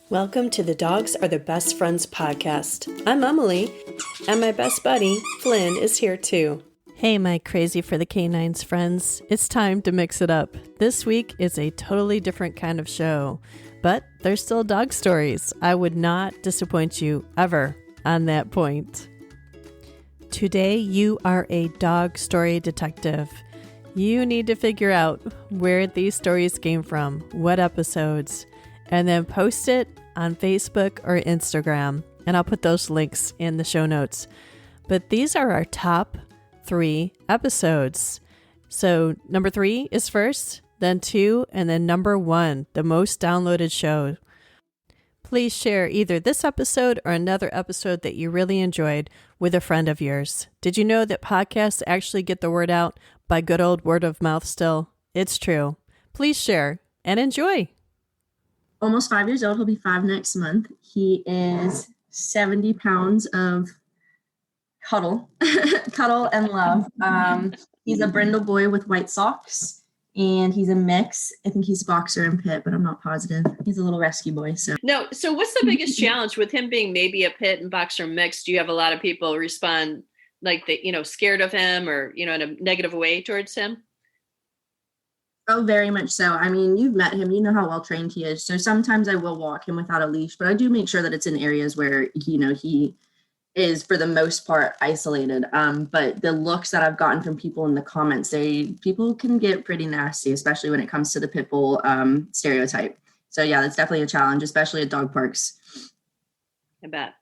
Welcome to the Dogs Are the Best Friends podcast. I'm Emily, and my best buddy, Flynn, is here too. Hey, my crazy for the canines friends. It's time to mix it up. This week is a totally different kind of show, but there's still dog stories. I would not disappoint you ever on that point. Today, you are a dog story detective. You need to figure out where these stories came from, what episodes, and then post it on Facebook or Instagram, and I'll put those links in the show notes. But these are our top 3 episodes. So number 3 is first, then 2, and then number 1, the most downloaded show. Please share either this episode or another episode that you really enjoyed with a friend of yours. Did you know that podcasts actually get the word out by good old word of mouth still? It's true. Please share and enjoy. Almost 5 years old. He'll be 5 next month. He is 70 pounds of cuddle and love. He's a brindle boy with white socks, and he's a mix. I think he's boxer and pit, but I'm not positive. He's a little rescue boy. So what's the biggest challenge with him being maybe a pit and boxer mix? Do you have a lot of people respond like they, scared of him or, in a negative way towards him? Oh, very much so. I mean, you've met him. You know how well trained he is. So sometimes I will walk him without a leash, but I do make sure that it's in areas where, he is for the most part isolated. But the looks that I've gotten from people in the comments, people can get pretty nasty, especially when it comes to the pit bull stereotype. So yeah, that's definitely a challenge, especially at dog parks. I bet.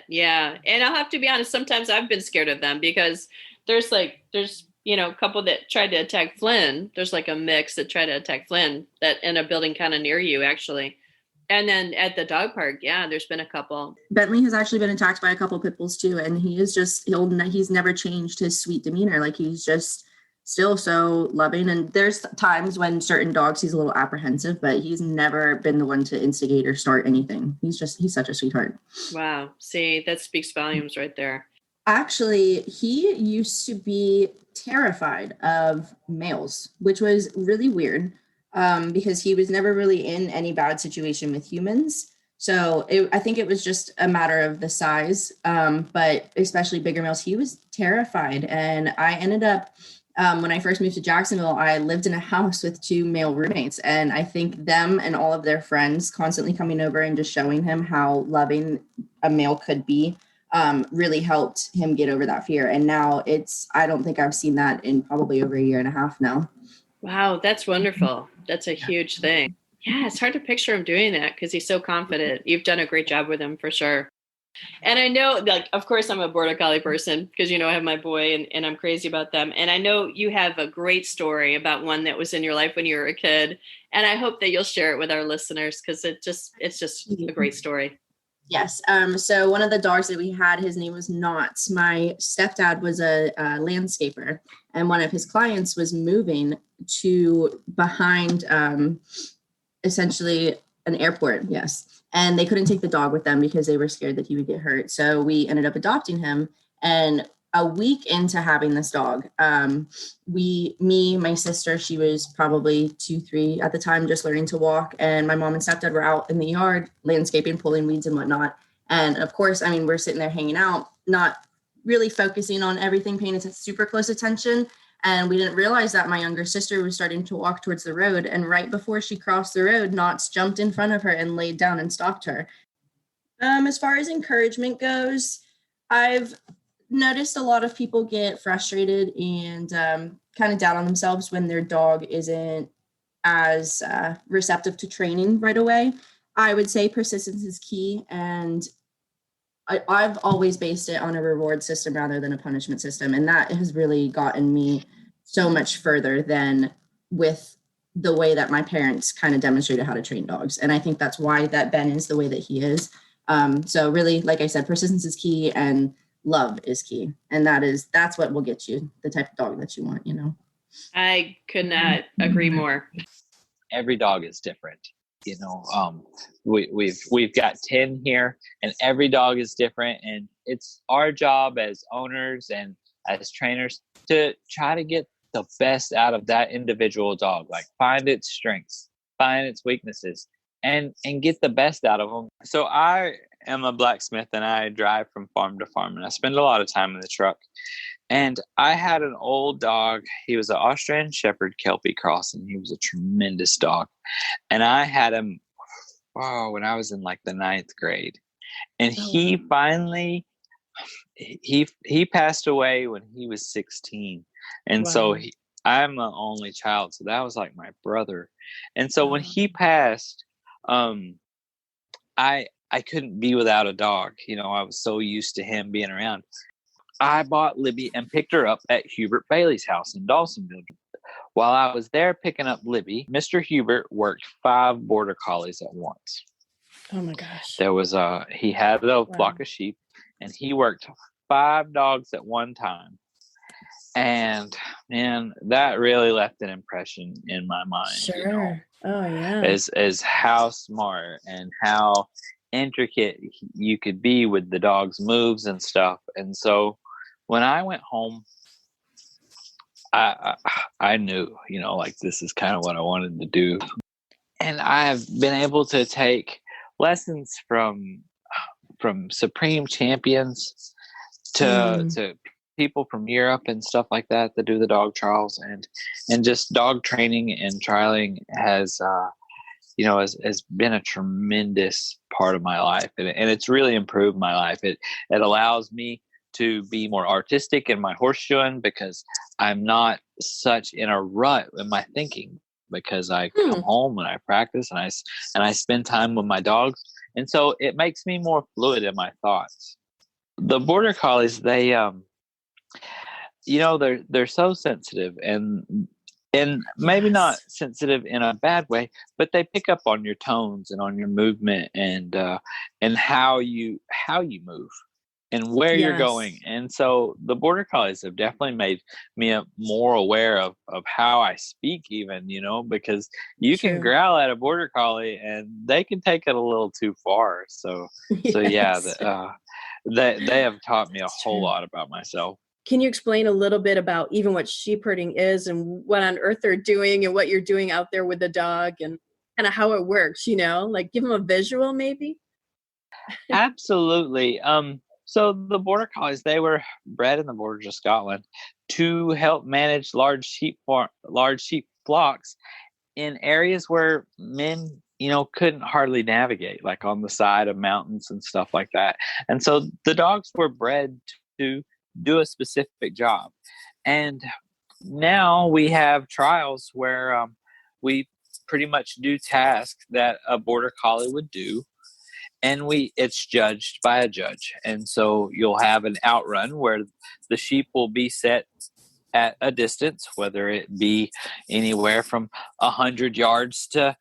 Yeah. And I'll have to be honest, sometimes I've been scared of them because there's a couple that tried to attack Flynn. There's like a mix that tried to attack Flynn that in a building kind of near you, actually. And then at the dog park, yeah, there's been a couple. Bentley has actually been attacked by a couple pit bulls too. And he's never changed his sweet demeanor. Like he's just still so loving. And there's times when certain dogs, he's a little apprehensive, but he's never been the one to instigate or start anything. He's such a sweetheart. Wow. See, that speaks volumes right there. Actually, he used to be terrified of males, which was really weird because he was never really in any bad situation with humans. So I think it was just a matter of the size, but especially bigger males, he was terrified. And I ended up, when I first moved to Jacksonville, I lived in a house with 2 male roommates. And I think them and all of their friends constantly coming over and just showing him how loving a male could be really helped him get over that fear. And now I don't think I've seen that in probably over a year and a half now. Wow, that's wonderful. That's a huge thing. Yeah, it's hard to picture him doing that because he's so confident. You've done a great job with him for sure. And I know, of course, I'm a border collie person because, I have my boy and I'm crazy about them. And I know you have a great story about one that was in your life when you were a kid. And I hope that you'll share it with our listeners because it's just a great story. Yes. So one of the dogs that we had, his name was Knots. My stepdad was a landscaper, and one of his clients was moving to behind essentially an airport. Yes. And they couldn't take the dog with them because they were scared that he would get hurt. So we ended up adopting him. And a week into having this dog, my sister, she was probably 2, 3 at the time, just learning to walk. And my mom and stepdad were out in the yard, landscaping, pulling weeds and whatnot. And of course, we're sitting there hanging out, not really focusing on everything, paying super close attention. And we didn't realize that my younger sister was starting to walk towards the road. And right before she crossed the road, Knots jumped in front of her and laid down and stalked her. As far as encouragement goes, I've noticed a lot of people get frustrated and kind of down on themselves when their dog isn't as receptive to training right away. I would say persistence is key, and I've always based it on a reward system rather than a punishment system, and that has really gotten me so much further than with the way that my parents kind of demonstrated how to train dogs. And I think that's why that Ben is the way that he is. So really, like I said, persistence is key, and love is key. And that's what will get you the type of dog that you want, I could not agree more. Every dog is different. We've got 10 here, and every dog is different. And it's our job as owners and as trainers to try to get the best out of that individual dog, like find its strengths, find its weaknesses, and get the best out of them. So I am a blacksmith, and I drive from farm to farm, and I spend a lot of time in the truck. And I had an old dog. He was an Australian Shepherd Kelpie cross, and he was a tremendous dog. And I had him, when I was in like the 9th grade. And he finally, he passed away when he was 16. And so I'm the only child. So that was like my brother. And so when he passed, I couldn't be without a dog. You know, I was so used to him being around. I bought Libby and picked her up at Hubert Bailey's house in Dawsonville. While I was there picking up Libby, Mr. Hubert worked 5 border collies at once. Oh my gosh. There was he had a flock of sheep, and he worked 5 dogs at one time. And man, that really left an impression in my mind. Sure. You know, oh yeah. As how smart and how intricate you could be with the dog's moves and stuff. And so when I went home, I knew, you know, like this is kind of what I wanted to do. And I've been able to take lessons from supreme champions to people from Europe and stuff like that do the dog trials, and just dog training and trialing has been a tremendous part of my life, and it's really improved my life. It allows me to be more artistic in my horseshoeing because I'm not such in a rut in my thinking, because I come home and I practice and I spend time with my dogs. And so it makes me more fluid in my thoughts. The border collies, they, they're so sensitive and maybe not sensitive in a bad way, but they pick up on your tones and on your movement and how you move and where you're going. And so the border collies have definitely made me more aware of how I speak, even, because you can growl at a border collie and they can take it a little too far. So they have taught me a whole lot about myself. Can you explain a little bit about even what sheep herding is and what on earth they're doing and what you're doing out there with the dog and kind of how it works, like give them a visual maybe? Absolutely. So the border collies, they were bred in the borders of Scotland to help manage large sheep flocks in areas where men, couldn't hardly navigate, like on the side of mountains and stuff like that. And so the dogs were bred to do a specific job. And now we have trials where we pretty much do tasks that a border collie would do. And it's judged by a judge. And so you'll have an outrun where the sheep will be set at a distance, whether it be anywhere from 100 yards to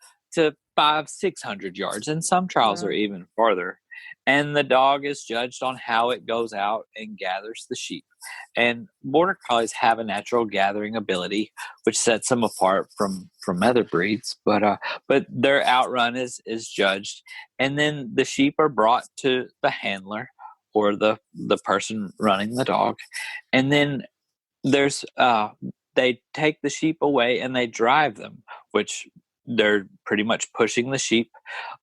500-600 yards. And some trials are even farther. And the dog is judged on how it goes out and gathers the sheep. And border collies have a natural gathering ability, which sets them apart from other breeds. But their outrun is judged, and then the sheep are brought to the handler or the person running the dog, and then there's they take the sheep away and they drive them, which they're pretty much pushing the sheep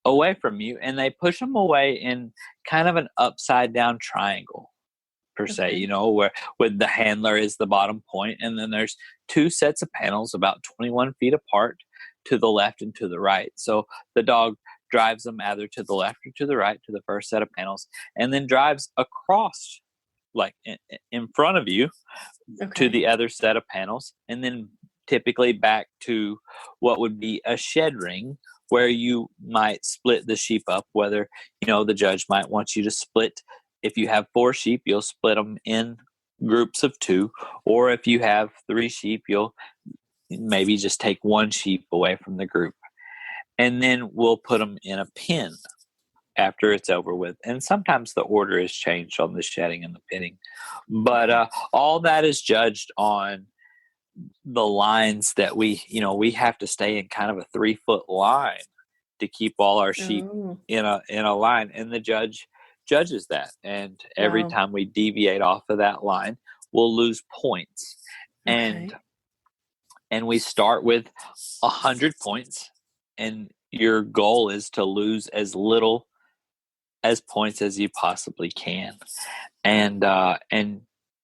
away from you, and they push them away in kind of an upside down triangle per se, where with the handler is the bottom point, and then there's 2 sets of panels about 21 feet apart to the left and to the right. So the dog drives them either to the left or to the right to the first set of panels, and then drives across, like in front of you, to the other set of panels, and then typically back to what would be a shed ring, where you might split the sheep up, whether, the judge might want you to split. If you have 4 sheep, you'll split them in groups of 2. Or if you have 3 sheep, you'll maybe just take 1 sheep away from the group. And then we'll put them in a pen after it's over with. And sometimes the order is changed on the shedding and the pinning. But all that is judged on the lines that we have to stay in kind of a 3-foot line to keep all our sheep in a line. And the judge judges that. And every time we deviate off of that line, we'll lose points. And we start with 100 points. And your goal is to lose as little as points as you possibly can. And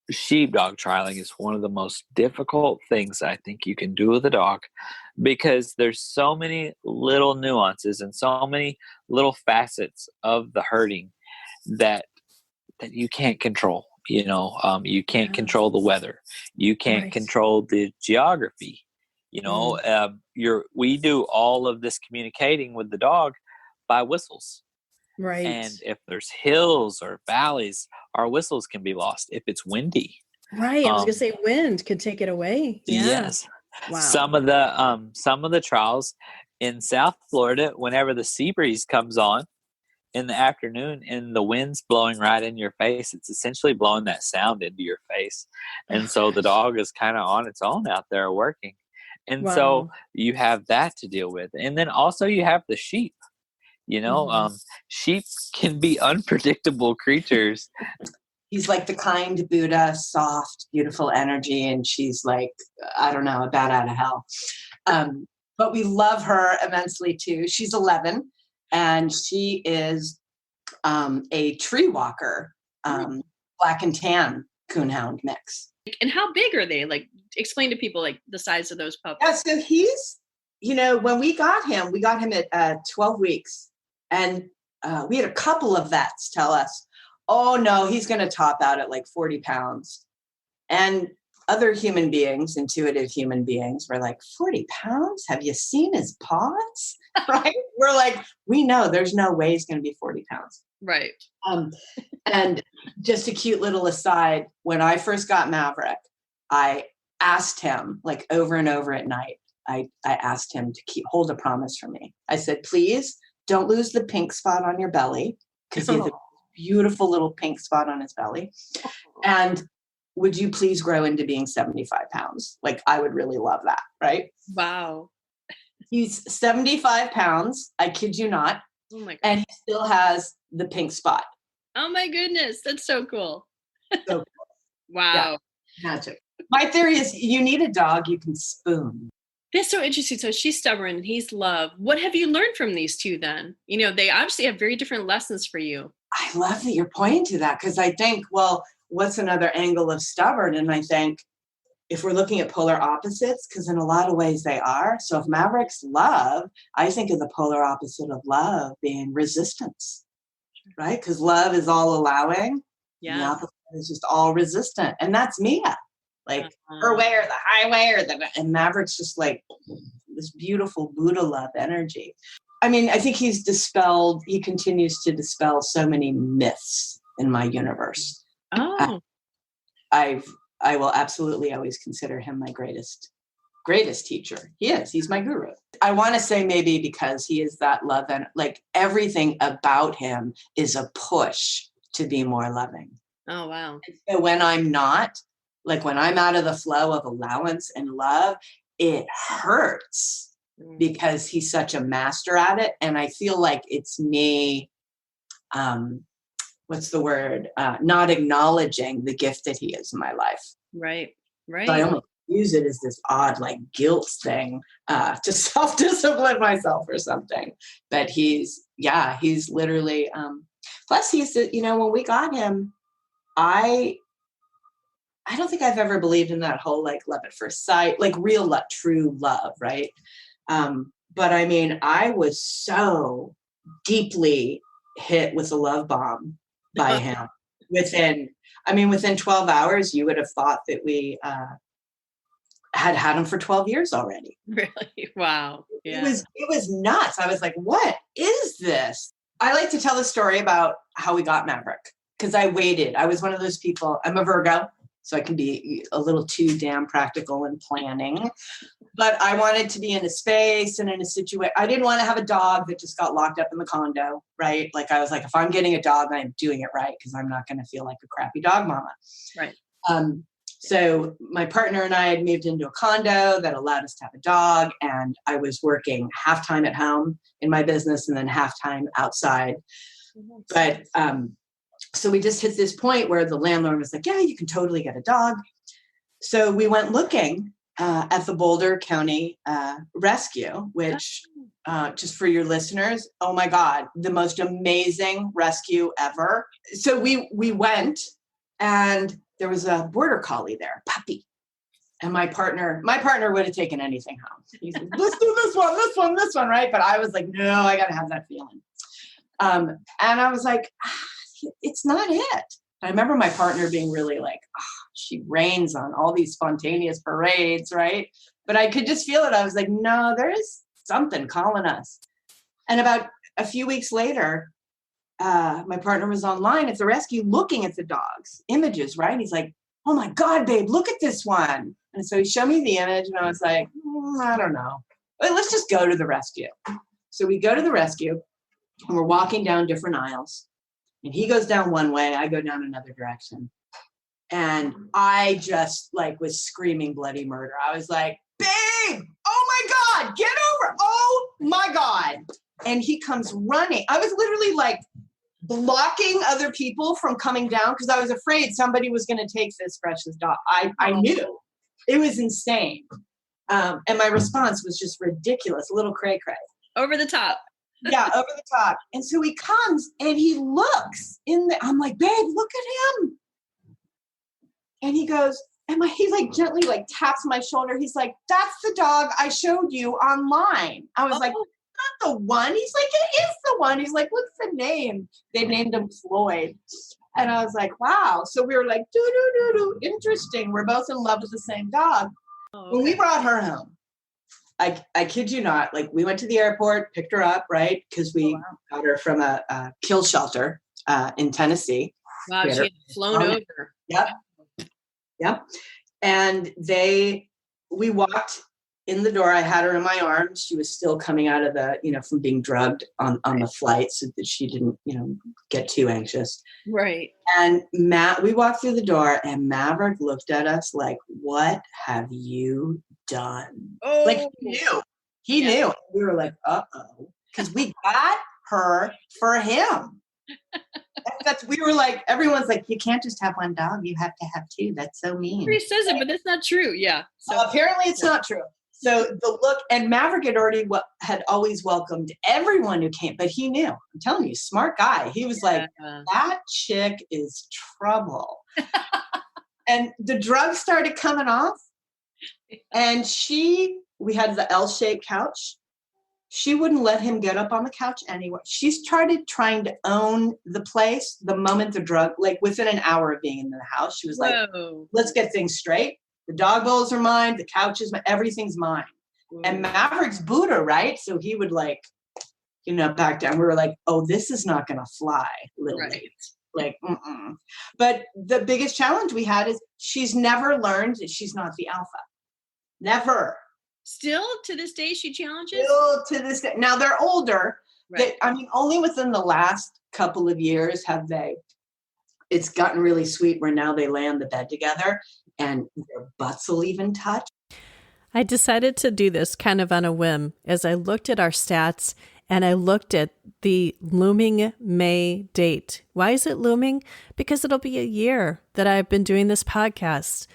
sheepdog trialing is one of the most difficult things I think you can do with a dog, because there's so many little nuances and so many little facets of the herding that you can't control. You can't control the weather. You can't control the geography. We do all of this communicating with the dog by whistles. Right. And if there's hills or valleys, our whistles can be lost if it's windy. Right. I was gonna say wind could take it away. Yeah. Yes. Wow. Some of the trials in South Florida, whenever the sea breeze comes on in the afternoon and the wind's blowing right in your face, it's essentially blowing that sound into your face. And so the dog is kind of on its own out there working. And so you have that to deal with. And then also you have the sheep. Sheep can be unpredictable creatures. He's like the kind Buddha, soft, beautiful energy. And she's like, I don't know, a bat out of hell. But we love her immensely too. She's 11 and she is a tree walker, black and tan coonhound mix. And how big are they? Like, explain to people like the size of those puppies. Yeah, so he's, when we got him at 12 weeks. And we had a couple of vets tell us, oh, no, he's going to top out at like 40 pounds. And other human beings, intuitive human beings, were like, 40 pounds? Have you seen his paws? Right? We're like, we know there's no way he's going to be 40 pounds. Right. And just a cute little aside, when I first got Maverick, I asked him like over and over at night, I asked him to hold a promise for me. I said, please, don't lose the pink spot on your belly, because he has a beautiful little pink spot on his belly. And would you please grow into being 75 pounds? Like, I would really love that, right? Wow. He's 75 pounds. I kid you not. Oh my God. And he still has the pink spot. Oh my goodness. That's so cool. So cool. Wow. Yeah, magic. My theory is you need a dog you can spoon. That's so interesting. So she's stubborn and he's love. What have you learned from these two then? They obviously have very different lessons for you. I love that you're pointing to that, because I think, well, what's another angle of stubborn? And I think if we're looking at polar opposites, because in a lot of ways they are. So if Maverick's love, I think of the polar opposite of love being resistance, right? Because love is all allowing. Yeah. And the opposite is just all resistant. And that's Mia. Like her way or the highway and Maverick's just like this beautiful Buddha love energy. I mean, I think he continues to dispel so many myths in my universe. Oh. I will absolutely always consider him my greatest teacher. He's my guru. I want to say maybe because he is that love, and like everything about him is a push to be more loving. Oh, wow. And so when I'm not, like when I'm out of the flow of allowance and love, it hurts because he's such a master at it. And I feel like it's me, what's the word? Not acknowledging the gift that he is in my life. Right. So I almost use it as this odd, like guilt thing to self-discipline myself or something. But he's literally, plus he's, when we got him, I don't think I've ever believed in that whole like love at first sight, like real love, true love, right? But I mean, I was so deeply hit with a love bomb by him. Within 12 hours, you would have thought that we had him for 12 years already. Really? Wow. Yeah. It was nuts. I was like, what is this? I like to tell the story about how we got Maverick, because I waited. I was one of those people. I'm a Virgo, so I can be a little too damn practical in planning. But I wanted to be in a space and in a situation. I didn't want to have a dog that just got locked up in the condo, right? Like I was like, if I'm getting a dog, I'm doing it right, because I'm not going to feel like a crappy dog mama. Right. So my partner and I had moved into a condo that allowed us to have a dog, and I was working half-time at home in my business and then half-time outside. But so we just hit this point where the landlord was like, yeah, you can totally get a dog. So we went looking, at the Boulder County Rescue, which just for your listeners, oh my God, the most amazing rescue ever. So we went, and there was a border collie there, puppy. And my partner would have taken anything home. He said, let's do this one, right? But I was like, no, I got to have that feeling. And I was like, it's not it. I remember my partner being really like, she rains on all these spontaneous parades, right? But I could just feel it. I was like, no, there is something calling us. And about a few weeks later, my partner was online at the rescue looking at the dogs, images, right? He's like, oh my God, babe, look at this one. And so he showed me the image, and I was like, I don't know. But let's just go to the rescue. So we go to the rescue, and we're walking down different aisles. And he goes down one way, I go down another direction. And I just like was screaming bloody murder. I was like, babe, oh my God, get over. Oh my God. And he comes running. I was literally like blocking other people from coming down because I was afraid somebody was going to take this precious dog. I knew. It was insane. And my response was just ridiculous, a little cray-cray. Over the top. Yeah, over the top. And so he comes and he looks I'm like, babe, look at him. And he goes, he like gently like taps my shoulder. He's like, that's the dog I showed you online. I was like, not the one. He's like, it is the one. He's like, what's the name? They named him Floyd. And I was like, wow. So we were like, interesting. We're both in love with the same dog. Oh, okay. When we brought her home, I kid you not, like we went to the airport, picked her up, right? Because we got her from a kill shelter in Tennessee. Wow, she had flown over. Yep. And we walked in the door. I had her in my arms. She was still coming out of from being drugged on the flight so that she didn't, get too anxious. Right. And we walked through the door, and Maverick looked at us like, what have you done? Oh. Like he knew. We were like, uh-oh, because we got her for him. We were like, everyone's like, you can't just have one dog, you have to have two. That's so mean. He says it, but that's not true. Yeah. So apparently it's not true. So the look, and Maverick had always welcomed everyone who came, but he knew. I'm telling you, smart guy. He was like, that chick is trouble. And the drugs started coming off, and we had the L-shaped couch. She wouldn't let him get up on the couch anywhere. She started trying to own the place the moment the drug, like within an hour of being in the house. She was like, let's get things straight. The dog bowls are mine. The couch is mine. Everything's mine. Whoa. And Maverick's Buddha, right? So he would like, back down. We were like, oh, this is not going to fly, little late. Like, But the biggest challenge we had is she's never learned that she's not the alpha. Never. Still to this day, she challenges? Still to this day. Now they're older. Right. Only within the last couple of years it's gotten really sweet where now they lay on the bed together and their butts will even touch. I decided to do this kind of on a whim as I looked at our stats and I looked at the looming May date. Why is it looming? Because it'll be a year that I've been doing this podcast.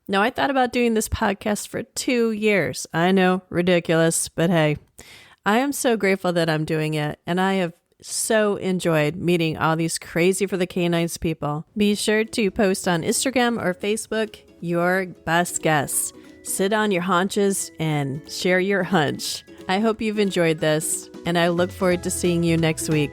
Now, I thought about doing this podcast for 2 years. I know, ridiculous, but hey, I am so grateful that I'm doing it, and I have so enjoyed meeting all these crazy for the canines people. Be sure to post on Instagram or Facebook your best guess. Sit on your haunches and share your hunch. I hope you've enjoyed this, and I look forward to seeing you next week.